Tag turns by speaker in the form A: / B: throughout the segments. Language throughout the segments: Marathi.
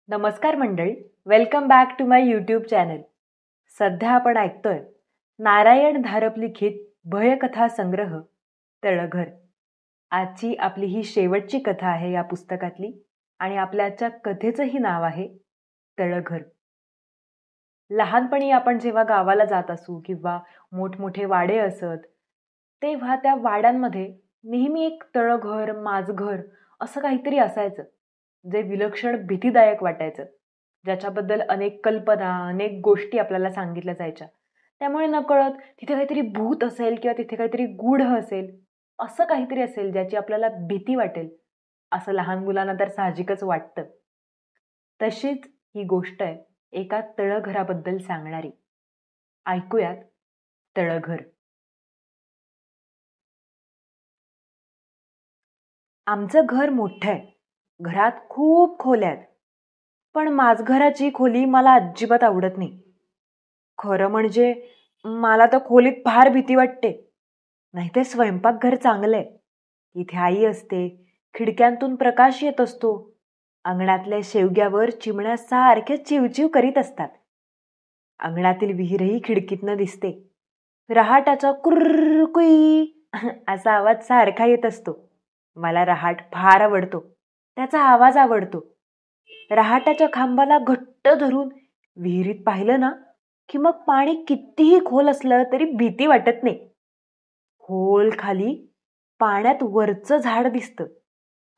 A: नमस्कार मंडळी, welcome back to my YouTube channel. सध्या आपण ऐकतोय नारायण धारप लिखित भयकथा संग्रह तळघर. आजची आपली ही शेवटची कथा आहे या पुस्तकातली आणि आपल्या आजच्या कथेचंही नाव आहे तळघर. लहानपणी आपण जेव्हा गावाला जात असू किंवा मोठमोठे वाडे असत तेव्हा त्या वाड्यांमध्ये नेहमी एक तळघर, माझघर असं काहीतरी असायचं जे विलक्षण भीतीदायक वाटायचं, ज्याच्याबद्दल अनेक कल्पना, अनेक गोष्टी आपल्याला सांगितल्या जायच्या. त्यामुळे नकळत तिथे काहीतरी भूत असेल किंवा तिथे काहीतरी गूढ असेल, असं काहीतरी असेल ज्याची आपल्याला भीती वाटेल, असं लहान मुलांना तर साहजिकच वाटतं. तशीच ही गोष्ट आहे एका तळघराबद्दल सांगणारी. ऐकूयात तळघर. आमचं घर मोठं आहे. घरात खूप खोल्या आहेत. पण माझघराची खोली मला अजिबात आवडत नाही. खरं म्हणजे मला तर खोलीत फार भीती वाटते. नाही ते स्वयंपाकघर चांगलंय. इथे आई असते, खिडक्यांतून प्रकाश येत असतो. अंगणातल्या शेवग्यावर चिमण्या सारख्या चिवचिव करीत असतात. अंगणातील विहीरही खिडकीतनं दिसते. रहाटाचा कुर्र कुई असा आवाज सारखा येत असतो. मला रहाट फार आवडतो. त्याचा आवाज आवडतो. रहाटाच्या खांबाला घट्ट धरून विहिरीत पाहिलं ना की मग पाणी कितीही खोल असलं तरी भीती वाटत नाही. खोल खाली पाण्यात वरचं झाड दिसतं.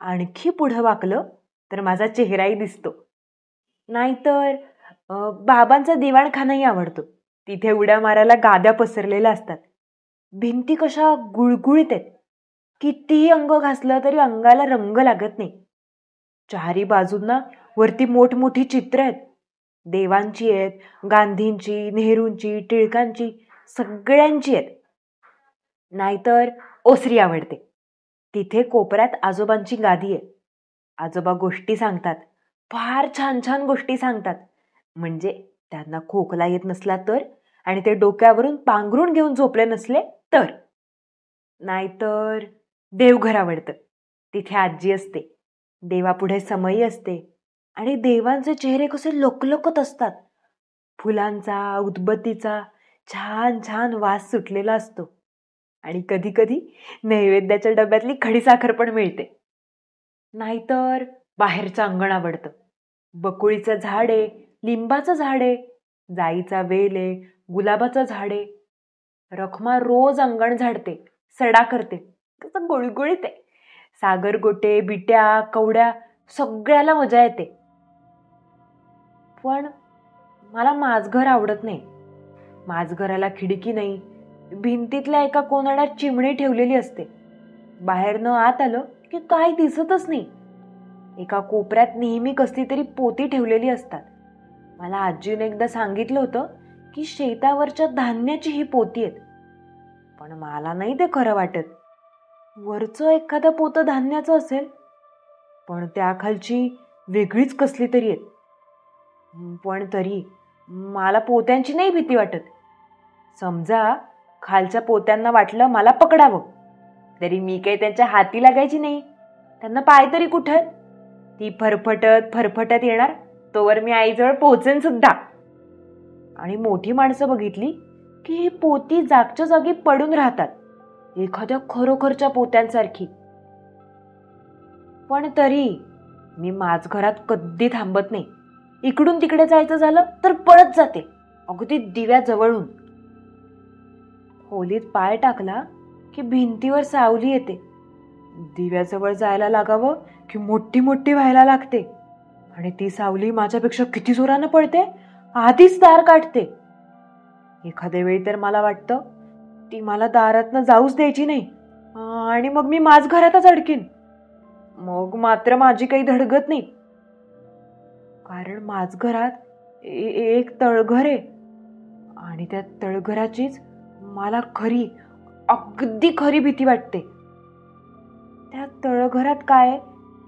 A: आणखी पुढं वाकलं तर माझा चेहराही दिसतो. नाहीतर बाबांचा दिवाणखानाही आवडतो. तिथे उड्या मारायला गाद्या पसरलेल्या असतात. भिंती कशा गुळगुळीत आहेत. कितीही अंग घासलं तरी अंगाला रंग लागत नाही. चारी बाजूंना वरती मोठमोठी चित्र आहेत. देवांची आहेत, गांधींची, नेहरूंची, टिळकांची, सगळ्यांची आहेत. नाहीतर ओसरी आवडते. तिथे कोपऱ्यात आजोबांची गादी आहे. आजोबा गोष्टी सांगतात. फार छान छान गोष्टी सांगतात. म्हणजे त्यांना खोकला येत नसला तर, आणि ते डोक्यावरून पांघरून घेऊन झोपले नसले तर. नाहीतर देवघर आवडतं. तिथे आजी असते. देवापुढे समई असते आणि देवांचे चेहरे कसे लोकलोकत असतात. फुलांचा, उदबत्तीचा छान छान वास सुटलेला असतो. आणि कधी कधी नैवेद्याच्या डब्यातली खडीसाखर पण मिळते. नाहीतर बाहेरचं अंगण आवडतं. बकुळीचं झाड आहे, लिंबाचं झाड आहे, जाईचा वेल आहे, गुलाबाचं झाड आहे. रखमा रोज अंगण झाडते, सडा करते. कसं गुळगुळीत आहे. सागर गोटे, बिट्या, कवड्या सगळ्याला मजा येते. पण मला माझघर आवडत नाही. माझघराला खिडकी नाही. भिंतीतल्या एका कोनाड्यात चिमणी ठेवलेली असते. बाहेरनं आत आलं की काही दिसतच नाही. एका कोपऱ्यात नेहमी कसली तरी पोती ठेवलेली असतात. मला आजीने एकदा सांगितलं होतं की शेतावरच्या धान्याची ही पोती आहेत. पण मला नाही ते खरं वाटत. वरचं एखादं पोतं धान्याचं असेल, पण त्याखालची वेगळीच कसली तरी आहेत. पण तरी मला पोत्यांची नाही भीती वाटत. समजा खालच्या पोत्यांना वाटलं मला पकडावं, तरी मी काही त्यांच्या हाती लागायची नाही. त्यांना पाय तरी कुठं? ती फरफटत फरफटत येणार तोवर मी आईजवळ पोहोचेन सुद्धा. आणि मोठी माणसं बघितली की ही पोती जागच्या जागी पडून राहतात, एखाद्या खरोखरच्या पोत्यांसारखी. पण तरी मी माझघरात कधी थांबत नाही. इकडून तिकडे जायचं झालं तर पळत जाते, अगदी दिव्याजवळून. खोलीत पाय टाकला की भिंतीवर सावली येते. दिव्याजवळ जायला लागावं की मोठी मोठी व्हायला लागते. आणि ती सावली माझ्यापेक्षा किती जोरानं पडते, आधीच दार काढते. एखाद्या वेळी तर मला वाटतं ती मला दारातनं जाऊच द्यायची नाही आणि मग मी माझघरातच अडकीन. मग मात्र माझी काही धडगत नाही. कारण माझघरात एक तळघर आहे आणि त्या तळघराचीच मला खरी, अगदी खरी भीती वाटते. त्या तळघरात काय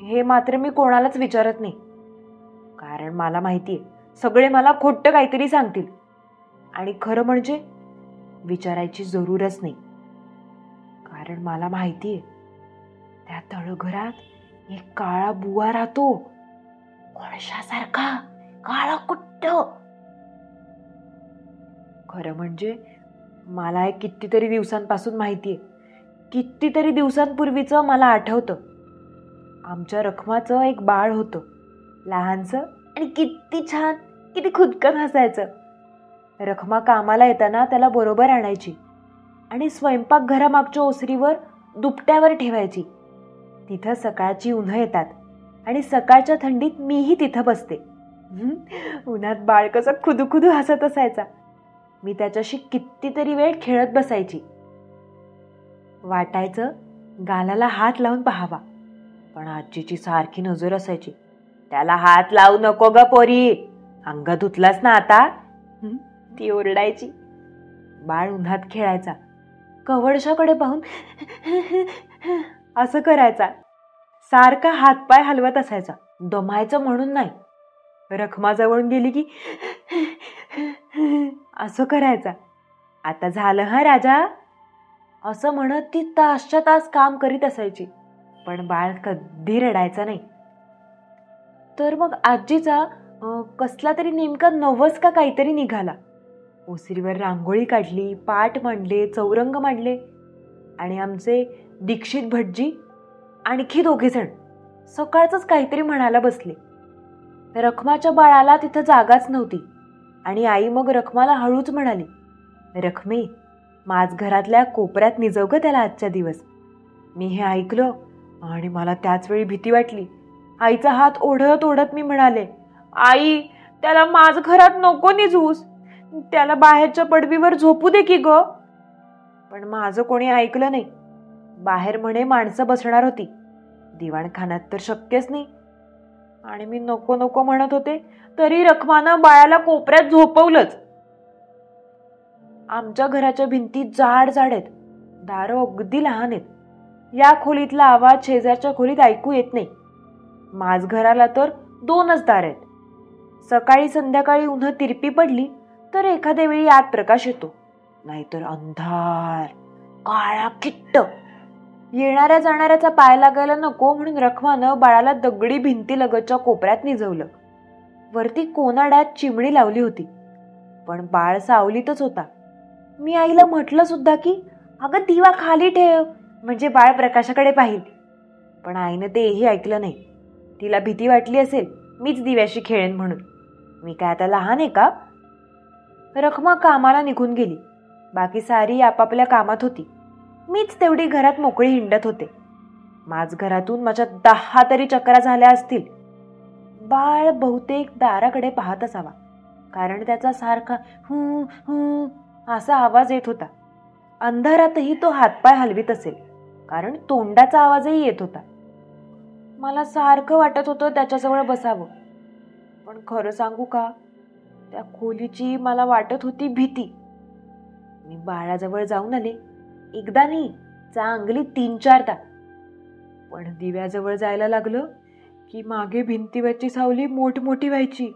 A: हे मात्र मी कोणालाच विचारत नाही. कारण मला माहितीये सगळे मला खोटं काहीतरी सांगतील. आणि खरं म्हणजे विचारायची जरूरच नाही. कारण मला माहितीये त्या तळघरात एक काळा बुवा राहतो. कोळशासारखा काळा कुट्ट. खरं म्हणजे मला हे कितीतरी दिवसांपासून माहितीये. कितीतरी दिवसांपूर्वीचं मला आठवतं. आमच्या रखमाचं एक बाळ होतं, लहानसं आणि किती छान, किती खुदकन हसायचं. रखमा कामाला येताना त्याला बरोबर आणायची आणि स्वयंपाकघरामागच्या ओसरीवर दुपट्यावर ठेवायची. तिथं सकाळची उन्हं येतात आणि सकाळच्या थंडीत मीही तिथं बसते. उन्हात बाळ कसं खुदुखुदू हसत असायचा. मी त्याच्याशी कितीतरी वेळ खेळत बसायची. वाटायचं गालाला हात लावून पाहावा, पण आजीची सारखी नजर असायची. त्याला हात लावू नको ग पोरी, अंग धुतलास ना आता, ती ओरडायची. बाळ उन्हात खेळायचा, कवळशाकडे पाहून असं करायचा. सारखा हातपाय हलवत असायचा, दमायचं म्हणून नाही. रखमाजवळून गेली की असं करायचा. आता झालं हा राजा, असं म्हणत ती तासच्या तास काम करीत असायची, पण बाळ कधी रडायचा नाही. तर मग आजीचा कसला तरी नेमका नवस का काहीतरी निघाला. ओसरीवर रांगोळी काढली, पाट मांडले, चौरंग मांडले आणि आमचे दीक्षित भटजी आणखी 2 जण सकाळचंच काहीतरी म्हणायला बसले. रखमाच्या बाळाला तिथं जागाच नव्हती आणि आई मग रखमाला हळूच म्हणाली, रखमे, माझ घरातल्या कोपऱ्यात निजव ग त्याला आजच्या दिवस. मी हे ऐकलं आणि मला त्याच वेळी भीती वाटली. आईचा हात ओढत ओढत मी म्हणाले, आई, त्याला माझ घरात नको निजवूस, त्याला बाहेरच्या पडवीवर झोपू दे की ग. पण माझं कोणी ऐकलं नाही. बाहेर म्हणे माणसं बसणार होती, दिवाणखान्यात तर शक्यच नाही. आणि मी नको नको म्हणत होते तरी रखमानं बाळाला कोपऱ्यात झोपवलंच. आमच्या घराच्या भिंती जाड जाड आहेत, दारं अगदी लहान आहेत. या खोलीतला आवाज शेजारच्या खोलीत ऐकू येत नाही. माझ घराला तर 2च दार आहेत. सकाळी संध्याकाळी उन्हं तिरपी पडली तर एखाद्या वेळी आत प्रकाश येतो, नाहीतर अंधार, काळा किट्ट. येणाऱ्या जाणाऱ्याचा पाय लागायला नको म्हणून रखमानं बाळाला दगडी भिंती लगतच्या कोपऱ्यात निजवलं. वरती कोनाड्यात चिमणी लावली होती, पण बाळ सावलीतच होता. मी आईला म्हटलं सुद्धा की अगं दिवा खाली ठेव, म्हणजे बाळ प्रकाशाकडे पाहिल. पण आईनं तेही ऐकलं नाही. तिला भीती वाटली असेल मीच दिव्याशी खेळेन म्हणून. मी काय आता लहान आहे का? रखमा कामाला निघून गेली. बाकी सारी आपापल्या कामात होती. मीच तेवढी घरात मोकळी हिंडत होते. माझ घरातून माझ्या 10 तरी चक्रा झाल्या असतील. बाळ बहुतेक दाराकडे पाहत असावा, कारण त्याचा सारखा हू हू असा आवाज येत होता. अंधारातही तो हातपाय हलवीत असेल, कारण तोंडाचा आवाजही येत होता. मला सारखं वाटत होतं त्याच्याजवळ बसावं, पण खरं सांगू का, त्या खोलीची मला वाटत होती भीती. मी बाळाजवळ जाऊन आले, एकदा नाही, चांगली 3-4दा. पण दिव्याजवळ जायला लागलं की मागे भिंतीवरची सावली मोठमोठी व्हायची.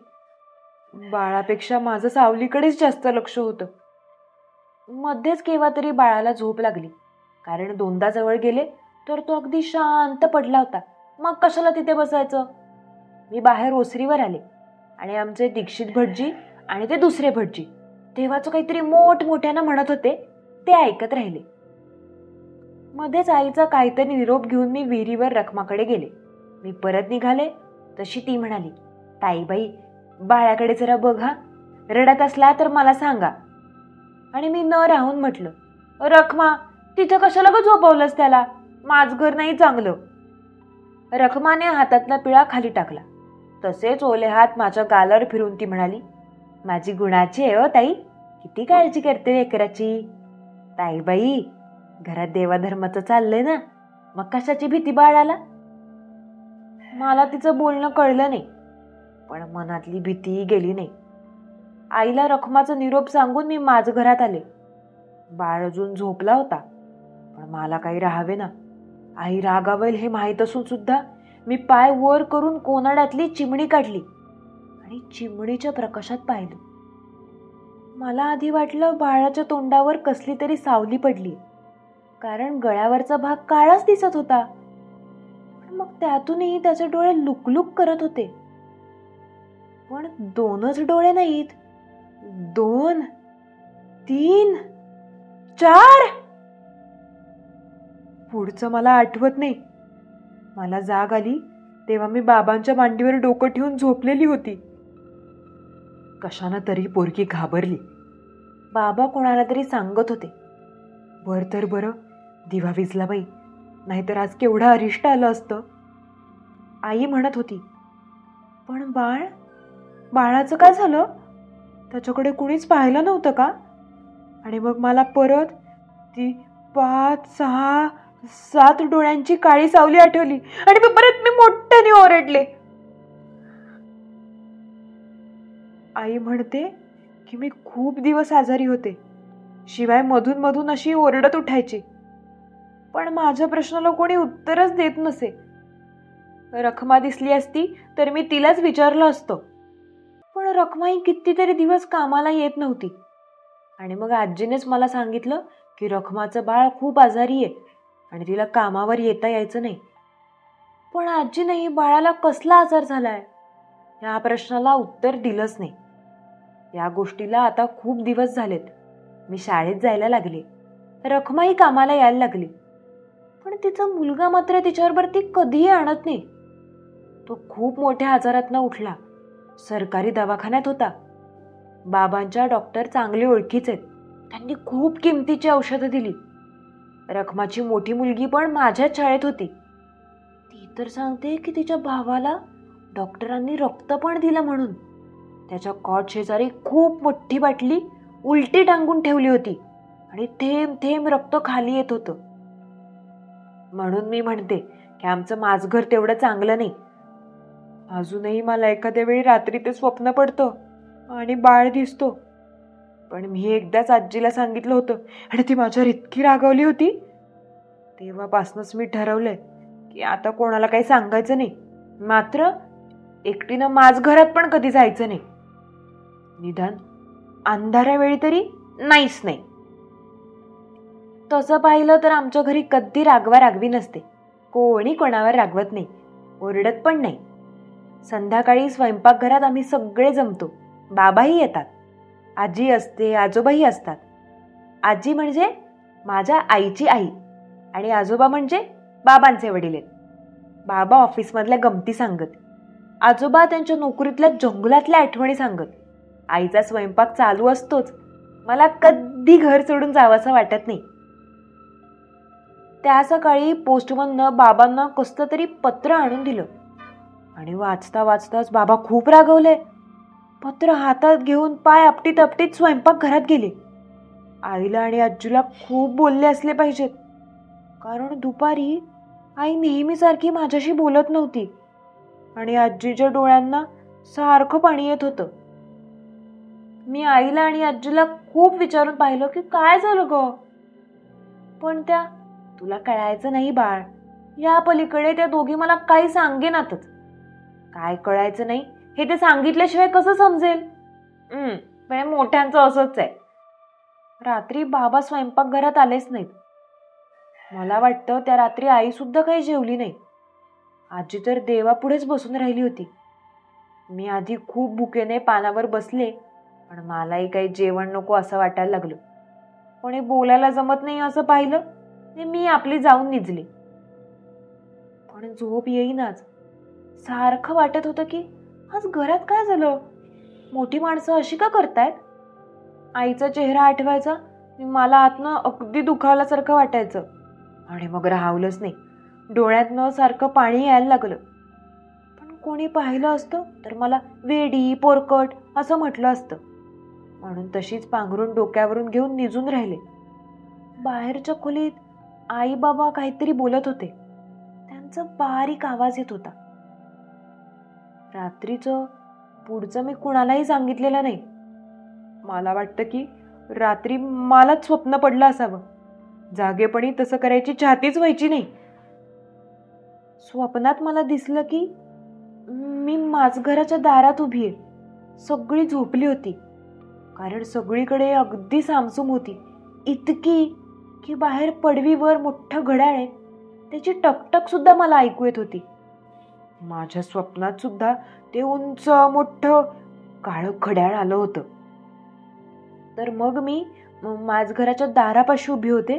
A: बाळापेक्षा माझं सावलीकडेच जास्त लक्ष होतं. मध्येच केव्हा तरी बाळाला झोप लागली, कारण 2दा जवळ गेले तर तो अगदी शांत पडला होता. मग कशाला तिथे बसायचं? मी बाहेर ओसरीवर आले आणि आमचे दीक्षित भटजी आणि ते दुसरे भटजी तेव्हाचं काहीतरी मोठमोठ्यानं म्हणत होते, ते ऐकत राहिले. मध्येच आईचा काहीतरी निरोप घेऊन मी विहिरीवर रखमाकडे गेले. मी परत निघाले तशी ती म्हणाली, ताईबाई, बाळाकडे जरा बघा, रडत असला तर मला सांगा. आणि मी न राहून म्हटलं, रखमा, तिथं कशाला ग झोपवलंस त्याला? माझ घर नाही चांगलं. रखमाने हातातला पिळा खाली टाकला. तसेच ओले हात माझ्या गालावर फिरून ती म्हणाली, माझी गुणाची आहे हो ताई, किती काळजी करते लेकराची. ताईबाई, घरात देवाधर्माचं चाललंय ना, मग कशाची भीती बाळाला? मला तिचं बोलणं कळलं नाही, पण मनातली भीतीही गेली नाही. आईला रखमाचा निरोप सांगून मी माझ घरात आले. बाळ अजून झोपला होता, पण मला काही राहावे ना. आई रागावेल हे माहीत असून सुद्धा मी पाय वर करून कोनाड्यातली चिमणी काढली आणि चिमणीच्या प्रकाशात पाहिलं. मला आधी वाटलं बाळाच्या तोंडावर कसली तरी सावली पडली, कारण गळ्यावरचा भाग काळाच दिसत होता. पण मग त्यातूनही त्याचे डोळे लुकलुक करत होते. पण 2च डोळे नाहीत, 2, 3, 4. पुढचं मला आठवत नाही. मला जाग आली तेव्हा मी बाबांच्या मांडीवर डोकं ठेवून झोपलेली होती. कशानं तरी पोरगी घाबरली. बाबा कोणाला तरी सांगत होते, बर तर बरं दिवा विजला बाई, नाहीतर आज केवढं अरिष्ट आलं असतं. आई म्हणत होती, पण बाळाचं काय झालं? त्याच्याकडे कुणीच पाहिलं नव्हतं का? आणि मग मला परत ती 5, 6, 7 डोळ्यांची काळी सावली आठवली आणि परत मी मोठ्याने ओरडले. आई म्हणते की मी खूप दिवस आजारी होते, शिवाय मधून मधून अशी ओरडत उठायची. पण माझ्या प्रश्नाला कोणी उत्तरच देत नसे. रखमा दिसली असती तर मी तिलाच विचारलं असतं. पण रखमा ही कितीतरी दिवस कामाला येत नव्हती. आणि मग आजीनेच मला सांगितलं की रखमाचं बाळ खूप आजारी आहे आणि तिला कामावर येता यायचं नाही. पण आजीनेही बाळाला कसला आजार झालाय या प्रश्नाला उत्तर दिलंच नाही. या गोष्टीला आता खूप दिवस झालेत. मी शाळेत जायला लागले, रखमाही कामाला यायला लागली. पण तिचा मुलगा मात्र तिच्याबरोबर ती कधीही आणत नाही. तो खूप मोठ्या आजारातनं उठला, सरकारी दवाखान्यात होता. बाबांच्या डॉक्टर चांगले ओळखीचे आहेत. त्यांनी खूप किमतीची औषधं दिली. रखमाची मोठी मुलगी पण माझ्याच शाळेत होती. ती तर सांगते की तिच्या भावाला डॉक्टरांनी रक्त पण दिलं म्हणून. त्याच्या कॉट शेजारी खूप मोठी बाटली उलटी टांगून ठेवली होती आणि थेंब थेंब रक्त खाली येत होतं. म्हणून मी म्हणते की आमचं माझघर तेवढं चांगलं नाही. अजूनही मला एखाद्या वेळी रात्री ते स्वप्न पडतं आणि बाळ दिसतो. पण मी एकदाच आजीला सांगितलं होतं आणि ती माझ्यावर इतकी रागावली होती. तेव्हापासूनच मी ठरवलंय की आता कोणाला काही सांगायचं नाही. मात्र एकटीनं माझघरात पण कधी जायचं नाही. निदान अंधाऱ्या वेळी तरी नाहीच नाही. तसं पाहिलं तर आमच्या घरी कधी रागवी नसते. कोणी कोणावर रागवत नाही, ओरडत पण नाही. संध्याकाळी स्वयंपाकघरात आम्ही सगळे जमतो. बाबाही येतात, आजी असते, आजोबाही असतात. आजी म्हणजे माझ्या आईची आई आणि आजोबा म्हणजे बाबांचे वडील आहेत. बाबा ऑफिसमधल्या गमती सांगत, आजोबा त्यांच्या नोकरीतल्या जंगलातल्या आठवणी सांगत. आईचा स्वयंपाक चालू असतोच. मला कधी घर सोडून जावंसं वाटत नाही. त्या सकाळी पोस्टमननं बाबांना कसलं तरी पत्र आणून दिलं आणि वाचता वाचताच बाबा खूप रागवले. पत्र हातात घेऊन पाय आपटीत आपटीत स्वयंपाकघरात गेले. आईला आणि आजीला खूप बोलले असले पाहिजेत, कारण दुपारी आई नेहमीसारखी माझ्याशी बोलत नव्हती आणि आजीच्या डोळ्यांना सारखं पाणी येत होतं. मी आईला आणि आजीला खूप विचारून पाहिलं की काय झालं ग, पण त्या तुला कळायचं नाही बाळ, या पलीकडे त्या दोघी मला काही सांगेनातच. काय कळायचं नाही हे ते सांगितल्याशिवाय कसं समजेल? पण मोठ्यांचं असंच आहे. रात्री बाबा स्वयंपाकघरात आलेच नाहीत. मला वाटतं त्या रात्री आई सुद्धा काही जेवली नाही. आजी तर देवापुढेच बसून राहिली होती. मी आधी खूप भुकेने पानावर बसले, पण मलाही काही जेवण नको असं वाटायला लागलं. कोणी बोलायला जमत नाही असं पाहिलं, मी आपली जाऊन निजले. पण झोप येईनाच. सारखं वाटत होतं की आज घरात काय झालं, मोठी माणसं अशी का करतायत. आईचा चेहरा आठवायचा, मला आतनं अगदी दुखावल्यासारखं वाटायचं. आणि मग राहावलंच नाही, डोळ्यातनं सारखं पाणी यायला लागलं. पण कोणी पाहिलं असतं तर मला वेडी पोरकट असं म्हटलं असतं. म्हणून तशीच पांघरून डोक्यावरून घेऊन निजून राहिले. बाहेरच्या खोलीत आई बाबा काहीतरी बोलत होते. त्यांचा बारीक आवाज येत होता. रात्रीचं पुढचं मी कुणालाही सांगितलेलं नाही. मला वाटतं की रात्री मलाच स्वप्न पडलं असावं. जागेपणी तसं करायची छातीच व्हायची नाही. स्वप्नात मला दिसलं की मी माझघराच्या दारात उभी आहे. सगळी झोपली होती, कारण सगळीकडे अगदी सामसूम होती. इतकी की बाहेर पडवीवर मोठं घड्याळ आहे, त्याची टकटक सुद्धा मला ऐकू येत होती. माझ्या स्वप्नात सुद्धा ते उंच मोठं काळं घड्याळ आलं होतं. तर मग मी माझघराच्या दारापाशी उभी होते.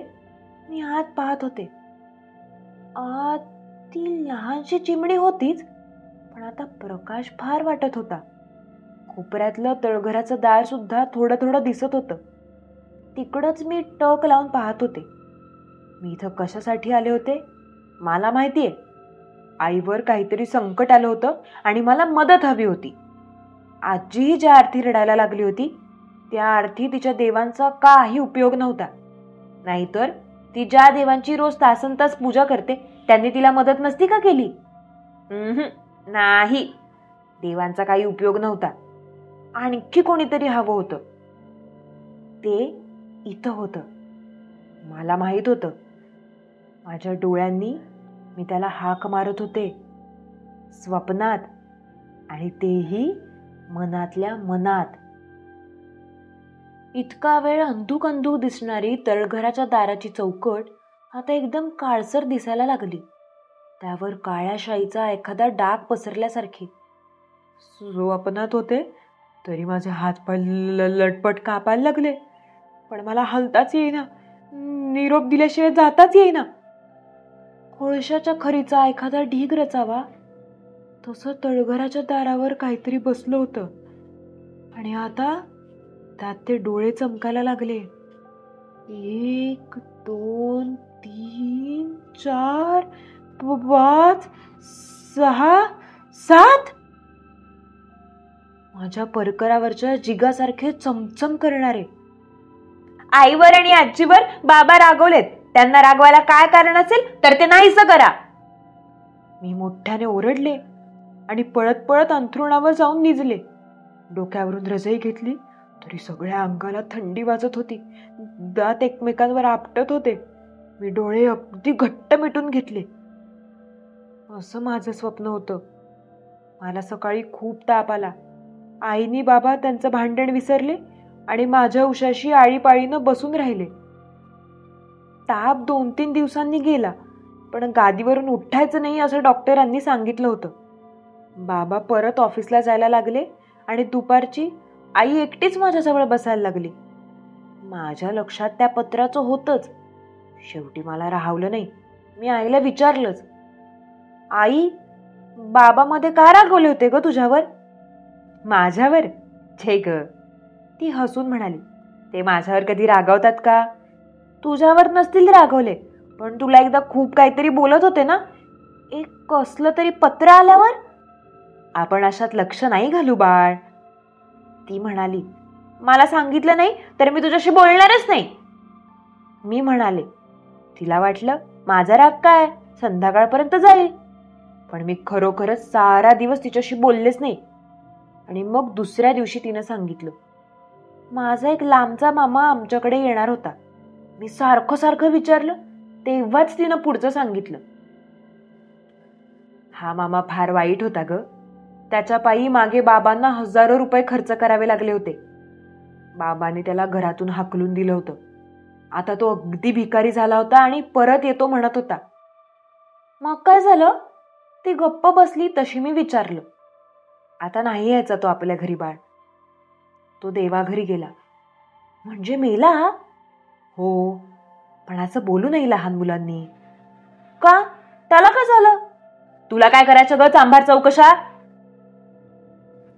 A: मी आत पाहत होते. आत ती लहानशी चिमणी होतीच, पण आता प्रकाश फार वाटत होता. कोपऱ्यातलं तळघराचं दार सुद्धा थोडं थोडं दिसत होतं. तिकडंच मी टक लावून पाहत होते. मी इथं कशासाठी आले होते मला माहितीये. आईवर काहीतरी संकट आलं होतं आणि मला मदत हवी होती. आजीही ज्या अर्थी रडायला लागली होती त्या अर्थी तिच्या देवांचा काही उपयोग नव्हता. नाहीतर ती ज्या देवांची रोज तासनतास पूजा करते त्यांनी तिला मदत नसती का केली? नाही, देवांचा काही उपयोग नव्हता. आणखी कोणीतरी हवं होतं. ते इथं होतं. मला माहित होतं. माझ्या डोळ्यांनी मी त्याला हाक मारत होते, स्वप्नात, आणि तेही मनातल्या मनात. इतका वेळ अंधुक अंधुक दिसणारी तळघराच्या दाराची चौकट आता एकदम काळसर दिसायला लागली. त्यावर काळ्या शाईचा एखादा डाग पसरल्यासारखी. स्वप्नात होते तरी माझे हातपाय लटपट कापायला लागले. पण मला हलताच येईना, निरोप दिल्याशिवाय जाताच येईना. कोळशाच्या खरीचा एखादा ढीग रचावा तसं तळघराच्या दारावर काहीतरी बसलं होतं. आणि आता त्यात ते डोळे चमकायला लागले. 1 2 3 4 5 6 7. माझ्या परकरावरच्या जिगासारखे चमचम करणारे. आईवर आणि आजीवर बाबा रागवलेत. त्यांना रागवायला काय कारण असेल तर ते नाहीसं करा. मी मोठ्याने ओरडले आणि पळत पळत अंथरुणावर जाऊन निजले. डोक्यावरून रजाई घेतली तरी सगळ्या अंगाला थंडी वाजत होती. दात एकमेकांवर आपटत होते. मी डोळे अगदी घट्ट मिटून घेतले. असं माझं स्वप्न होतं. मला सकाळी खूप ताप आला. आईनी बाबा त्यांचं भांडण विसरले आणि माझ्या उशाशी आळीपाळीनं बसून राहिले. ताप 2-3 दिवसांनी गेला, पण गादीवरून उठायचं नाही असं डॉक्टरांनी सांगितलं होतं. बाबा परत ऑफिसला जायला लागले आणि दुपारची आई एकटीच माझ्याजवळ बसायला लागली. माझ्या लक्षात त्या पत्राचं होतंच. शेवटी मला राहवलं नाही. मी आईला विचारलंच, आई, बाबामध्ये का रागवले होते ग तुझ्यावर? माझ्यावर? छे ग, ती हसून म्हणाली. ते माझ्यावर कधी रागवतात का? तुझ्यावर नसतील रागवले, पण तुला एकदा खूप काहीतरी बोलत होते ना, एक कसलं तरी पत्र आल्यावर. आपण अशात लक्ष नाही घालू बाळ, ती म्हणाली. मला सांगितलं नाही तर मी तुझ्याशी बोलणारच नाही, मी म्हणाले. तिला वाटलं माझा राग काय संध्याकाळपर्यंत जाईल. पण मी खरोखरच सारा दिवस तिच्याशी बोललेच नाही. आणि मग दुसऱ्या दिवशी तिनं सांगितलं, माझा एक लांबचा मामा आमच्याकडे येणार होता. मी सारखं सारखं विचारलं तेव्हाच तिनं पुढचं सांगितलं. हा मामा फार वाईट होता ग. त्याच्या पायी मागे बाबांना हजारो रुपये खर्च करावे लागले होते. बाबांनी त्याला घरातून हाकलून दिलं होतं. आता तो अगदी भिकारी झाला होता आणि परत येतो म्हणत होता. मग काय झालं? ती गप्प बसली तशी मी विचारलं. आता नाही यायचा तो आपल्या घरी बाळ. तो देवाघरी गेला. म्हणजे मेला? हो, पण असं बोलू नये लहान मुलांनी. का? त्याला काय झालं? तुला काय करायचं ग चांभार चौकशा?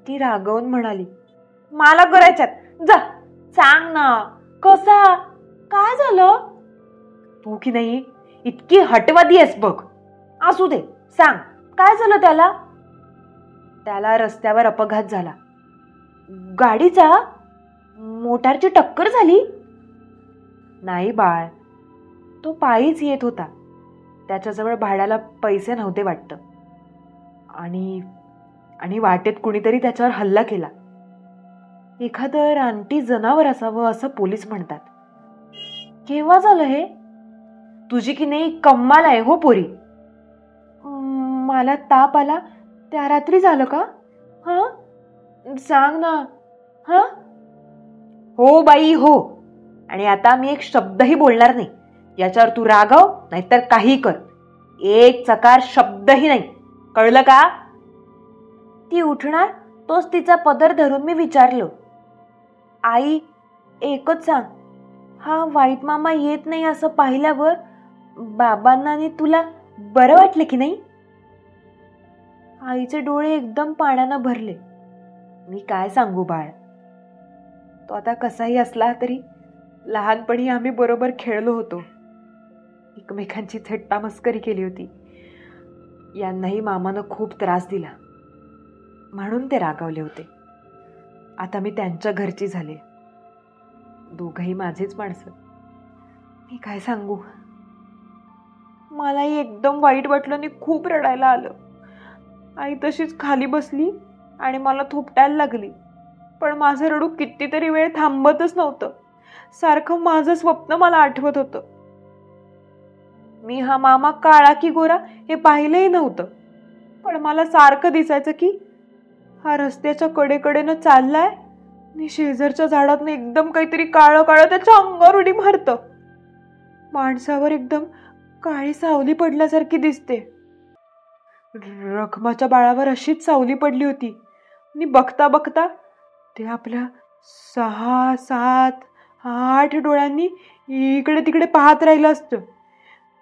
A: ती रागवून म्हणाली. मला करायच्यात, जा सांग ना कसा, काय झालं? तू की नाही इतकी हटवादी आहेस बघ. असू दे, सांग काय झालं त्याला? त्याला रस्त्यावर अपघात झाला. गाडीचा? मोटारची टक्कर झाली? नाही बाळ, तो पायीच येत होता. त्याच्याजवळ भाड्याला पैसे नव्हते वाटतं. आणि वाटेत कुणीतरी त्याच्यावर हल्ला केला. एखादं रानटी जनावर असावं असं पोलीस म्हणतात. केव्हा झालं हे? तुझी की नाही कम्माल आहे हो पोरी. मला ताप आला त्या रात्री झालं का? हा सांग ना. हा हो बाई हो. आणि आता मी एक शब्दही बोलणार नाही. याच्यावर तू रागव नाहीतर काही कर. एक चकार शब्दही नाही. कळलं का? ती उठणार तोच तिचा पदर धरून मी विचारलं, आई एकच सांग, हा वाईट मामा येत नाही असं पाहिल्यावर बाबांना आणि तुला बरं वाटलं की नाही? आईचे डोळे एकदम पाण्यानं भरले. मी काय सांगू बाळ, तो आता कसाही असला तरी लहानपणी आम्ही बरोबर खेळलो होतो, एकमेकांची थट्टा मस्करी केली होती. यांनाही मामानं खूप त्रास दिला म्हणून ते रागावले होते. आता मी त्यांच्या घरची झाले, दोघही माझीच माणसं. मी काय सांगू, मलाही एकदम वाईट वाटलं आणि खूप रडायला आलं. आई तशीच खाली बसली आणि मला थोपटायला लागली, पण माझं रडू कितीतरी वेळ थांबतच नव्हतं. सारखं माझं स्वप्न मला आठवत होतं. मी हा मामा काळा की गोरा हे पाहिलंही नव्हतं, पण मला सारखं दिसायचं की हा रस्त्याच्या कडेकडेनं चाललाय आणि शेजारच्या झाडातनं एकदम काहीतरी काळं काळं त्याच्या अंगावर उडी मारतं. माणसावर एकदम काळी सावली पडल्यासारखी दिसते. रखमाच्या बाळावर अशीच सावली पडली होती आणि बघता बघता ते आपल्या 6, 7, 8 डोळ्यांनी इकडे तिकडे पाहत राहिलं असतं.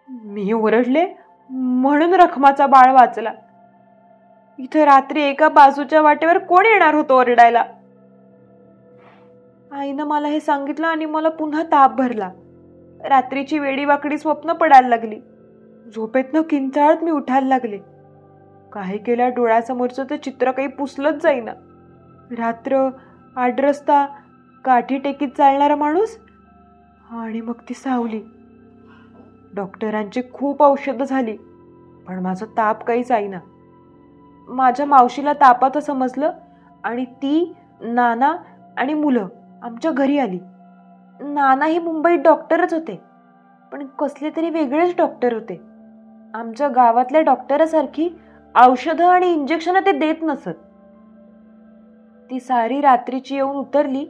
A: मी ओरडले म्हणून रखमाचा बाळ वाचला. इथं रात्री एका बाजूच्या वाटेवर कोण येणार होतं ओरडायला? आईनं मला हे सांगितलं आणि मला पुन्हा ताप भरला. रात्रीची वेडीवाकडी स्वप्न पडायला लागली. झोपेतनं किंचाळत मी उठायला लागले. काही केल्या डोळ्यासमोरचं ते चित्र काही पुसलंच जाईना. रात्र, आडरस्ता, काठी टेकीत चालणारा माणूस आणि मग ती सावली. डॉक्टरांची खूप औषधं झाली, पण माझा ताप काहीच जाईना. माझ्या मावशीला तापाचं समजलं आणि ती, नाना आणि मुलं आमच्या घरी आली. नाना ही मुंबईत डॉक्टरच होते, पण कसले तरी वेगळेच डॉक्टर होते. आमच्या गावातल्या डॉक्टरासारखी औषधं आणि इंजेक्शन ते देत नसत. ती सारी रात्रीची येऊन उतरली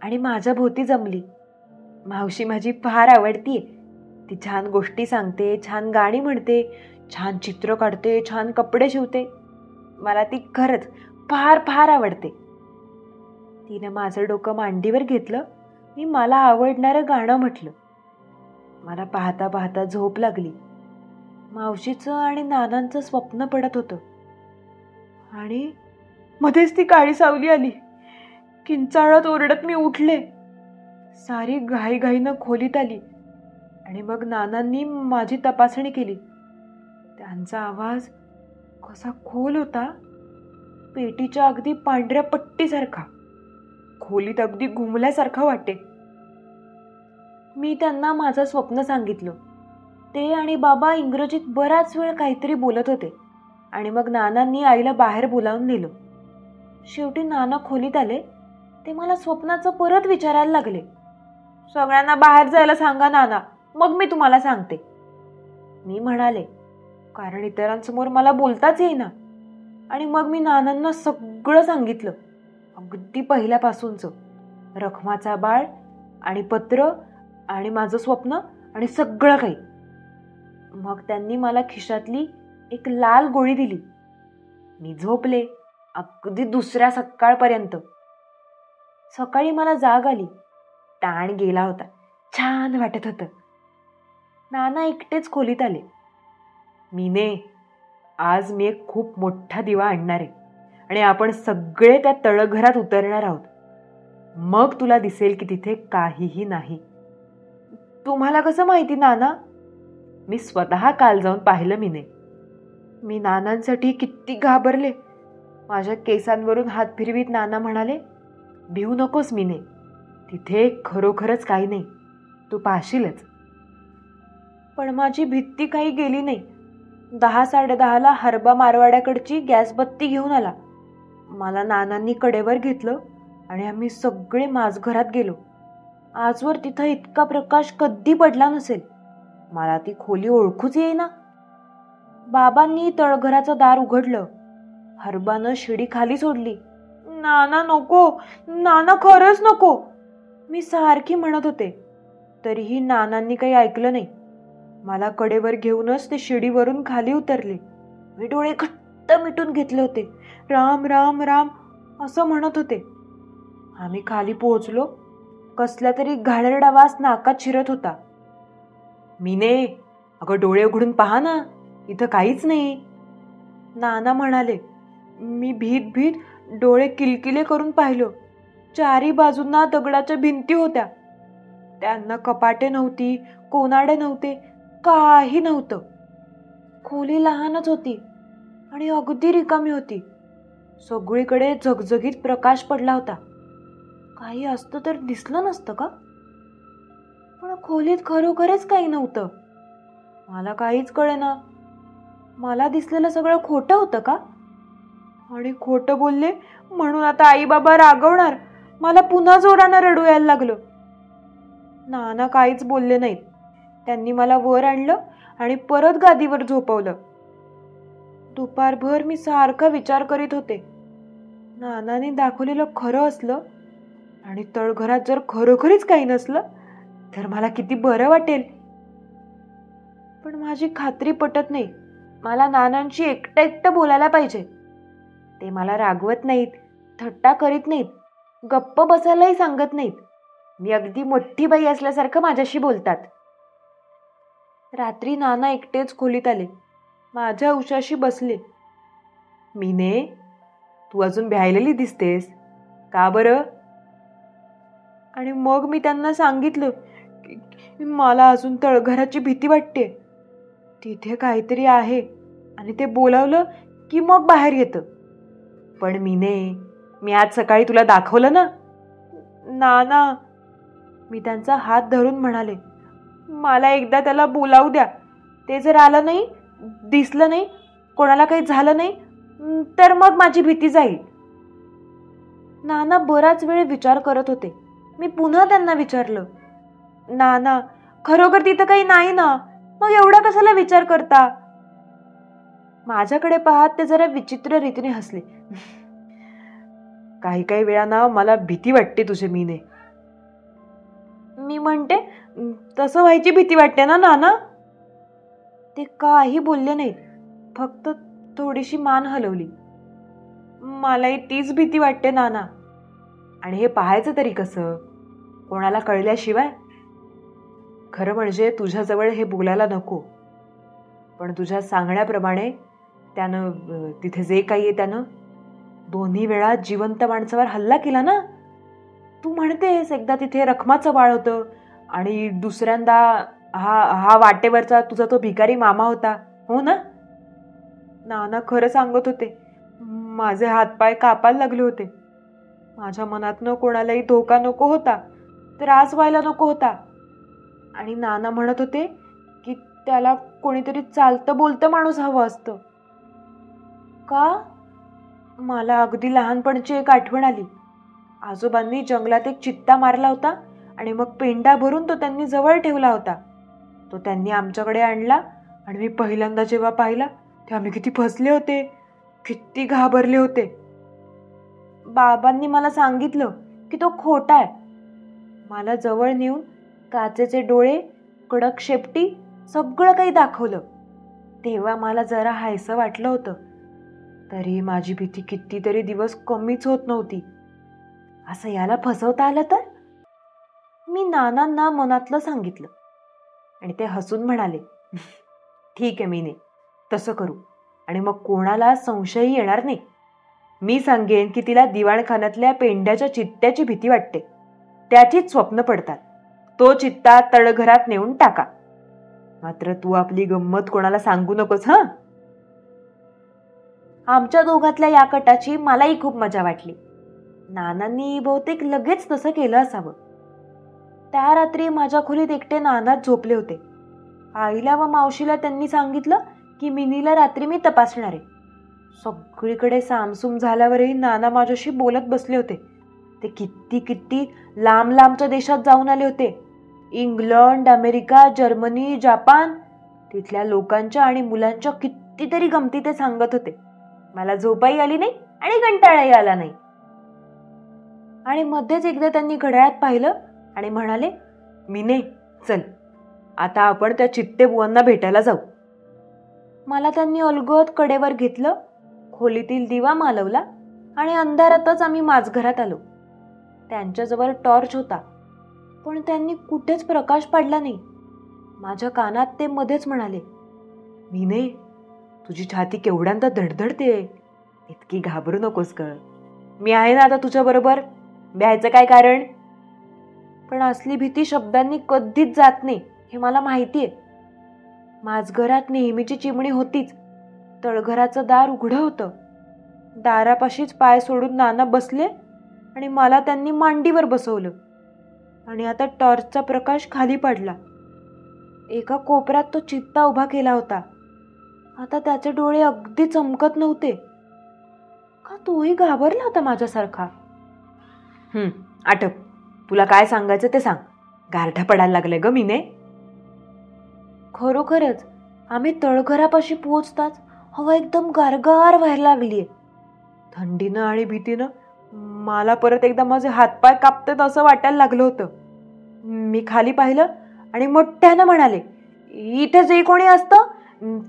A: आणि माझ्या भोवती जमली. मावशी माझी फार आवडतीये. ती छान गोष्टी सांगते, छान गाणी म्हणते, छान चित्र काढते, छान कपडे शिवते. मला ती खरंच फार फार आवडते. तिने माझं डोकं मांडीवर घेतलं, मी मला आवडणारं गाणं म्हटलं. मला पाहता पाहता झोप लागली. मावशीचं आणि नानांचं स्वप्न पडत होतं आणि मध्येच ती काळी सावली आली. किंचाळत ओरडत मी उठले. सारी घाईघाईनं खोलीत आली आणि मग नानांनी माझी तपासणी केली. त्यांचा आवाज कसा खोल होता, पेटीच्या अगदी पांढऱ्या पट्टीसारखा. खोलीत अगदी घुमल्यासारखा वाटे. मी त्यांना माझं स्वप्न सांगितलं. ते आणि बाबा इंग्रजीत बराच वेळ काहीतरी बोलत होते आणि मग नानांनी आईला बाहेर बोलावून नेलं. शेवटी नाना खोलीत आले. ते मला स्वप्नाचं परत विचारायला लागले. सगळ्यांना बाहेर जायला सांगा नाना, मग मी तुम्हाला सांगते. मी म्हणाले, कारण इतरांसमोर मला बोलताच येईना. आणि मग मी नानांना सगळं सांगितलं, अगदी पहिल्यापासूनचं. रखमाचा बाळ आणि पत्र आणि माझं स्वप्न आणि सगळं काही. मग त्यांनी मला खिशातली एक लाल गोळी दिली. मी झोपले अगदी दुसऱ्या सकाळपर्यंत. सकाळी मला जाग आली. ताण गेला होता. छान वाटत होतं. नाना एकटेच खोलीत आले. मीने, आज मी एक खूप मोठा दिवा आणणार आहे आणि आपण सगळे त्या तळघरात उतरणार आहोत. मग तुला दिसेल की तिथे काहीही नाही. तुम्हाला कसं माहिती नाना? मी स्वतः काल जाऊन पाहिलं मीने. मी नानांसाठी किती घाबरले. माझ्या केसांवरून हात फिरवीत नाना म्हणाले, भिवू नकोस मीने, तिथे खरोखरच काही नाही, तू पाहशीलच. पण माझी भीती काही गेली नाही. 10-10:30 हरबा मारवाड्याकडची गॅस बत्ती घेऊन आला. मला नानांनी कडेवर घेतलं आणि आम्ही सगळे माझघरात गेलो. आजवर तिथं इतका प्रकाश कधी पडला नसेल. मला ती खोली ओळखूच येईना. बाबांनी तळघराचं दार उघडलं. हरबानं शिडी खाली सोडली. नाना नको, नाना खरंच नको, मी सारखी म्हणत होते. तरीही नानांनी काही ऐकलं नाही. मला कडेवर घेऊनच ते शिडीवरून खाली उतरले. मी डोळे घट्ट मिटून घेतले होते. राम राम राम असं म्हणत होते. आम्ही खाली पोहोचलो. कसला तरी घाणेरडा वास नाकात शिरत होता. मीने, अगं डोळे उघडून पहा ना, इथं काहीच नाही. नाना म्हणाले. मी भीत भीत डोळे किलकिले करून पाहिलो. चारी बाजूंना दगडाच्या भिंती होत्या. त्यांना कपाटे नव्हती, कोनाडे नव्हते, काही नव्हतं. खोली लहानच होती आणि अगदी रिकामी होती. सगळीकडे झगझगीत प्रकाश पडला होता. काही असतं तर दिसलं नसतं का? पण खोलीत खरोखरच काही नव्हतं. मला काहीच कळेना. मला दिसलेलं सगळं खोटं होतं का? आणि खोटं बोलले म्हणून आता आई बाबा रागवणार. मला पुन्हा जोरानं रडू यायला लागलं. नाना काहीच बोलले नाहीत. त्यांनी मला वर आणलं आणि परत गादीवर झोपवलं. दुपारभर मी सारखा विचार करीत होते. नानाने दाखवलेलं खरं असलं आणि तळघरात जर खरोखरीच काही नसलं तर मला किती बरं वाटेल. पण माझी खात्री पटत नाही. मला नानांशी एकटं एकटं बोलायला पाहिजे. ते मला रागवत नाहीत, थट्टा करीत नाहीत, गप्प बसायलाही सांगत नाहीत. मी अगदी मोठी बाई असल्यासारखं माझ्याशी बोलतात. रात्री नाना एकटेच खोलीत आले. माझ्या उशाशी बसले. मीने, तू अजून भ्यायलेली दिसतेस का बरं? आणि मग मी त्यांना सांगितलं की मला अजून तळघराची भीती वाटते. तिथे काहीतरी आहे आणि ते बोलावलं की मग बाहेर येतं. पण मीने, मी आज सकाळी तुला दाखवलं ना. नाना, मी त्यांचा हात धरून म्हणाले, मला एकदा त्याला बोलावू द्या. ते जर आलं नाही, दिसलं नाही, कोणाला काही झालं नाही तर मग माझी भीती जाईल. नाना बराच वेळ विचार करत होते. मी पुन्हा त्यांना विचारलं, नाना, खरोखर तिथं काही नाही ना? मग एवढा कशाला विचार करता? माझ्याकडे पाहत ते जरा विचित्र रीतीने हसले. काही काही वेळा मला भीती वाटते तुझे मीने. मी म्हणते, तसं व्हायची भीती वाटते ना नाना? ते काही बोलले नाहीत, फक्त थोडीशी मान हलवली. मलाही तीच भीती वाटते नाना. आणि हे पाहायचं तरी कसं? कोणाला कळल्याशिवाय? खरं म्हणजे तुझ्याजवळ हे बोलायला नको. पण तुझ्या सांगण्याप्रमाणे त्यानं तिथे जे काही आहे त्यानं 2 वेळा जिवंत माणसावर हल्ला केला ना. तू म्हणतेस एकदा तिथे रखमाचं बाळ होतं आणि दुसऱ्यांदा हा वाटेवरचा तुझा तो भिकारी मामा होता, हो ना? नाना खरं सांगत होते. माझे हातपाय कापायला लागले होते. माझ्या मनातनं कोणालाही धोका नको होता, त्रास व्हायला नको होता. आणि नाना म्हणत होते की त्याला कोणीतरी चालतं बोलतं माणूस हवं असतं. का? मला अगदी लहानपणची एक आठवण आली. आजोबांनी जंगलात एक चित्ता मारला होता आणि मग पेंडा भरून तो त्यांनी जवळ ठेवला होता. तो त्यांनी आमच्याकडे आणला आणि मी पहिल्यांदा जेव्हा पाहिला तेव्हा मी किती फसले होते, किती घाबरले होते. बाबांनी मला सांगितलं की तो खोटा आहे. मला जवळ नेऊन काचेचे डोळे, कडक शेपटी सगळं काही दाखवलं. तेव्हा मला जरा हायसं वाटलं होतं. तरी माझी भीती कितीतरी दिवस कमीच होत नव्हती. असं याला फसवता आलं तर? मी नानांना मनातलं सांगितलं आणि ते हसून म्हणाले, ठीक आहे मीने, तसं करू. आणि मग कोणाला संशयही येणार नाही. मी सांगेन की तिला दिवाणखान्यातल्या पेंड्याच्या चित्त्याची भीती वाटते. त्याचीच स्वप्न पडतात. तो चित्ता तळघरात नेऊन टाका. मात्र तू आपली गंमत कोणाला सांगू नकोस हं. आमच्या दोघातल्या या कटाची मलाही खूप मजा वाटली. नानांनी बहुतेक लगेच तसं केलं असावं. त्या रात्री माझ्या खोलीत एकटे नानाच झोपले होते. आईला व मावशीला त्यांनी सांगितलं की मिनीला रात्री मी तपासणार आहे. सगळीकडे सामसूम झाल्यावरही नाना माझ्याशी बोलत बसले होते. ते किती लांब लांबच्या देशात जाऊन आले होते. England, America, Germany, Japan. तिथल्या लोकांच्या आणि मुलांच्या कितीतरी गमती ते सांगत होते. मला झोपाही आली नाही आणि कंटाळाही आला नाही. आणि मध्येच एकदा त्यांनी घड्याळात पाहिलं आणि म्हणाले, मीने, चल आता आपण त्या चित्ते बुवांना भेटायला जाऊ. मला त्यांनी अलगद कडेवर घेतलं खोलीतील दिवा मालवला आणि अंधारातच आम्ही माझघरात आलो. त्यांच्याजवळ टॉर्च होता, पण त्यांनी कुठेच प्रकाश पाडला नाही. माझ्या कानात ते मध्येच म्हणाले, "मीने, तुझी छाती केवढ्यांदा धडधडते. इतकी घाबरू नकोस ग. मी आहे ना आता तुझ्या बरोबर. भ्यायचं काय कारण?" पण असली भीती शब्दांनी कधीच जात नाही हे मला माहितीये. माझघरात नेहमीची चिमणी होतीच. तळघराचं दार उघडं होतं. दारापाशीच पाय सोडून नाना बसले आणि मला त्यांनी मांडीवर बसवलं. आणि आता टॉर्चचा प्रकाश खाली पडला. एका कोपऱ्यात तो चित्ता उभा केला होता. आता त्याचे डोळे अगदी चमकत नव्हते. का तोही घाबरला होता माझ्यासारखा? आटप, तुला काय सांगायचं ते सांग. गारठा पडायला लागले ग मीने. खरोखरच आम्ही तळघरापाशी पोहोचताच हवा एकदम गारगार व्हायला लागलीये. थंडीनं आणि भीतीनं मला परत एकदा माझे हातपाय कापतात असं वाटायला लागलं होतं. मी खाली पाहिलं आणि मोठ्यानं म्हणाले, "इथे जे कोणी असतं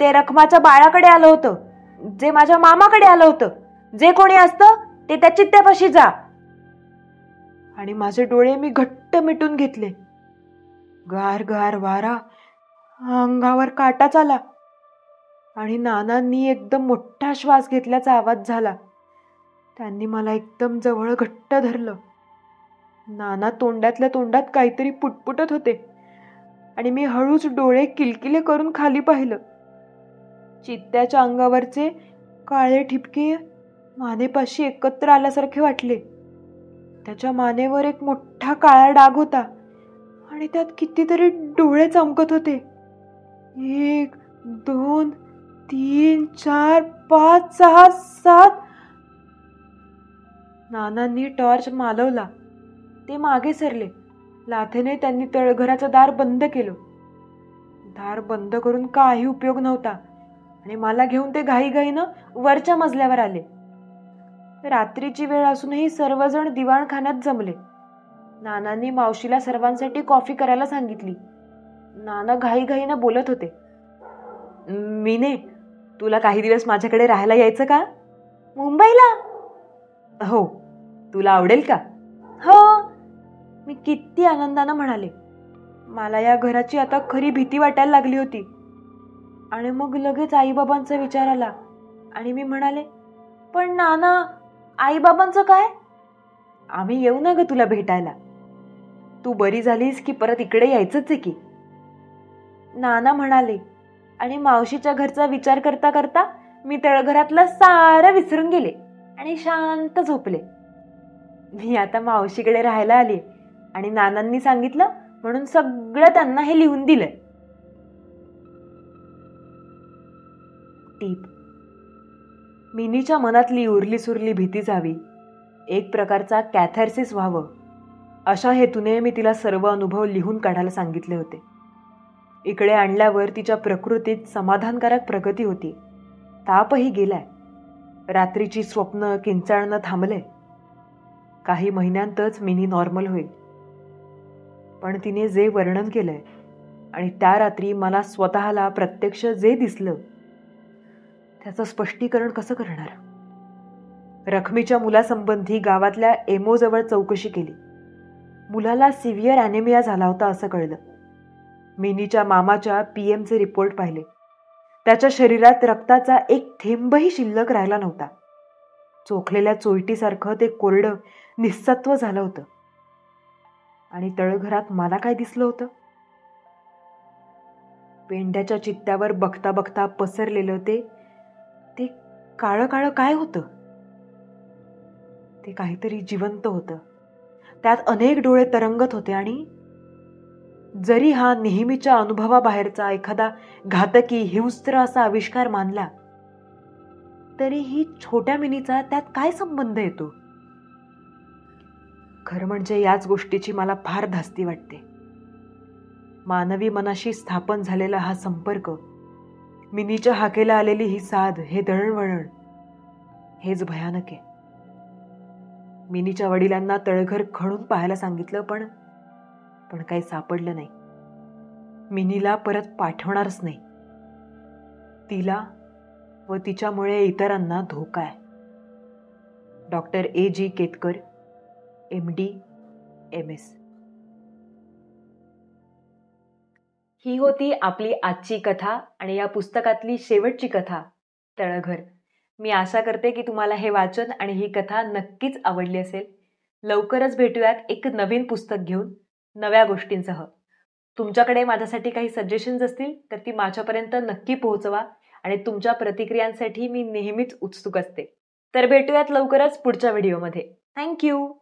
A: ते रखमाच्या बाळाकडे आलं होतं, जे माझ्या मामाकडे आलं होतं. जे कोणी असतं ते त्या चित्त्यापाशी जा." आणि माझे डोळे मी घट्ट मिटून घेतले. गार गार वारा अंगावर काटाच आला आणि नानांनी एकदम मोठा श्वास घेतल्याचा आवाज झाला. त्यांनी मला एकदम जवळ घट्ट धरलं. नाना तोंडातल्या तोंडात काहीतरी पुटपुटत होते आणि मी हळूच डोळे किलकिले करून खाली पाहिलं. चित्त्याच्या अंगावरचे काळे ठिपके मानेपाशी एकत्र आल्यासारखे वाटले. त्याच्या मानेवर एक मोठा काळा डाग होता आणि त्यात कितीतरी डोळे चमकत होते. 1, 2, 3, 4, 5, 6, 7. नानांनी टॉर्च मालवला. ते मागे सरले. लाथेने त्यांनी तळघराचं दार बंद केलं. दार बंद करून काही उपयोग नव्हता आणि मला घेऊन ते घाईघाईनं वरच्या मजल्यावर आले. रात्रीची वेळ असूनही सर्वजण दिवाणखान्यात जमले. नानांनी मावशीला सर्वांसाठी कॉफी करायला सांगितली. नाना घाईघाईनं बोलत होते, "मीने, तुला काही दिवस माझ्याकडे राहायला यायचं का?" "मुंबईला?" "हो." "तुला आवडेल का?" "हो." मी किती आनंदानं म्हणाले. मला या घराची आता खरी भीती वाटायला लागली होती. आणि मग लगेच आईबाबांचा विचार आला आणि मी म्हणाले, "पण नाना, आईबाबांचं काय?" "आम्ही येऊ ना ग तुला भेटायला. तू बरी झालीस की परत इकडे यायचंच आहे की." नाना म्हणाले आणि मावशीच्या घरचा विचार करता करता मी तळघरातलं सारं विसरून गेले आणि शांत झोपले. मी आता मावशीकडे राहायला आले आणि नानांनी सांगितलं म्हणून सगळं त्यांना हे लिहून दिलंय. टीप: मिनीच्या मनातली उरली सुरली भीती जावी, एक प्रकारचा कॅथार्सिस व्हावं, अशा हेतूने मी तिला सर्व अनुभव लिहून काढायला सांगितले होते. इकडे आणल्यावर तिच्या प्रकृतीत समाधानकारक प्रगती होती. तापही गेलाय. रात्रीची स्वप्न किंचाळणं थांबले. काही महिन्यांतच मिनी नॉर्मल होईल. पण तिने जे वर्णन केलंय आणि त्या रात्री मला स्वतःला प्रत्यक्ष जे दिसलं त्याचं स्पष्टीकरण कसं करणार? रखमीच्या मुलासंबंधी गावातल्या एमओजवळ चौकशी केली. मुलाला सिव्हिअर ॲनेमिया झाला होता असं कळलं. मिनीच्या मामाच्या पीएमचे रिपोर्ट पाहिले. त्याच्या शरीरात रक्ताचा एक थेंबही शिल्लक राहिला नव्हता. चोखलेल्या चोईटीसारखं ते कोरडं निस्सत्व झालं होतं. आणि तळघरात मला काय दिसलं होतं? पेंड्याच्या चित्त्यावर बघता बघता पसरलेलं ते काळं काळं काय होतं? ते काहीतरी जिवंत होतं. त्यात अनेक डोळे तरंगत होते आणि जरी हा नेहमीच्या अनुभवाबाहेरचा एखादा घातकी हिंस्त्र असा आविष्कार मानला तरीही छोट्या मिनीचा त्यात काय संबंध येतो? खरं म्हणजे याच गोष्टीची मला फार धास्ती वाटते. मानवी मनाशी स्थापन झालेला हा संपर्क, मिनीच्या हाकेला आलेली ही साध, हे दळणवळण, हेच भयानक आहे. मिनीच्या वडिलांना तळघर खणून पाहायला सांगितलं पण काही सापडलं नाही. मिनीला परत पाठवणारच नाही. तिला व तिच्यामुळे इतरांना धोका आहे. Doctor A.G. Ketkar, MD, MS. ही होती आपली आजची कथा आणि या पुस्तकातली शेवटची कथा, तळघर. मी आशा करते की तुम्हाला हे वाचन आणि ही कथा नक्कीच आवडली असेल. लवकरच भेटूयात एक नवीन पुस्तक घेऊन, नव्या गोष्टींसह. तुमच्याकडे माझ्यासाठी काही सजेशन्स असतील तर ती माझ्यापर्यंत नक्की पोहोचवा आणि तुमच्या प्रतिक्रियांसाठी मी नेहमीच उत्सुक असते. तर भेटूयात लवकरच पुढच्या व्हिडिओमध्ये. थँक्यू.